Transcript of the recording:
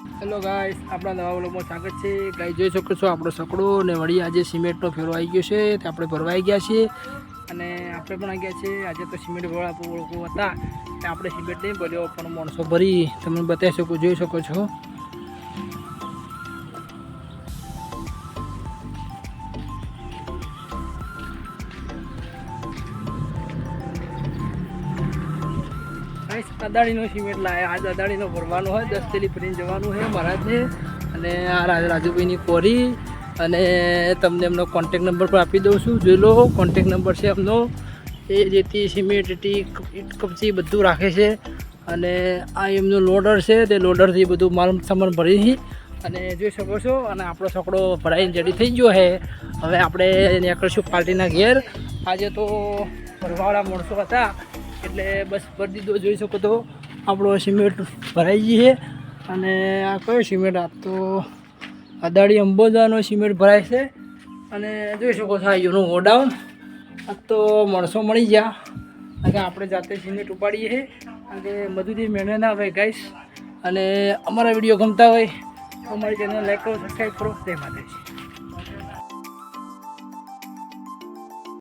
Hello guys, આપણા નવા વ્લોગમાં સ્વાગત છે. ગાઈસ જોઈ શકો છો આપણો સકડો ને વળી આજે સિમેન્ટનો ફેરો આવી ગયો છે. તે આપણે ભરવા આવી ગયા છીએ અને આપણે પણ આવી ગયા છીએ. આજે તો સિમેન્ટ વાળા લોકો હતા તે આપણે સિમેન્ટ નહીં ભર્યો પણ માણસો ભરી તમે બતાવી શકો, જોઈ શકો છો. અદાણીનો સિમેન્ટ લાવ્યા. આજ અદાણીનો ભરવાનો હોય, 10 થેલી ભરીને જવાનું છે મહારાજને. અને આ રાજુભાઈની કોરી અને તમને એમનો કોન્ટેક નંબર પણ આપી દઉં છું, જોઈ લો. કોન્ટેક નંબર છે એમનો. એ જેથી સિમેન્ટ ઈટ કપચી બધું રાખે છે. અને આ એમનું લોડર છે, તે લોડરથી બધું માલ સામાન ભરી અને જોઈ શકો છો. અને આપણો છોકરો ભરાઈને રેડી થઈ ગયો છે. હવે આપણે નીકળીશું પાર્ટીના ઘેર. આજે તો ભરવાવાળા માણસો હતા એટલે બસ ભરી દીધો. જોઈ શકો તો આપણો સિમેન્ટ ભરાઈ ગઈ છે. અને આ કયો સિમેન્ટ? આ તો અદાણી અંબોદાનો સિમેન્ટ ભરાય છે. અને જોઈ શકો છો આ યુનું ગોડાઉન. આ તો માણસો મળી ગયા અને આપણે જાતે સિમેન્ટ ઉપાડીએ છીએ. અને બધુંથી મહેનત ના હોય ગાઈસ. અને અમારા વિડીયો ગમતા હોય તો અમારી ચેનલ લાઈક કરો, સબસ્ક્રાઈબ કરો. જય માતાજી.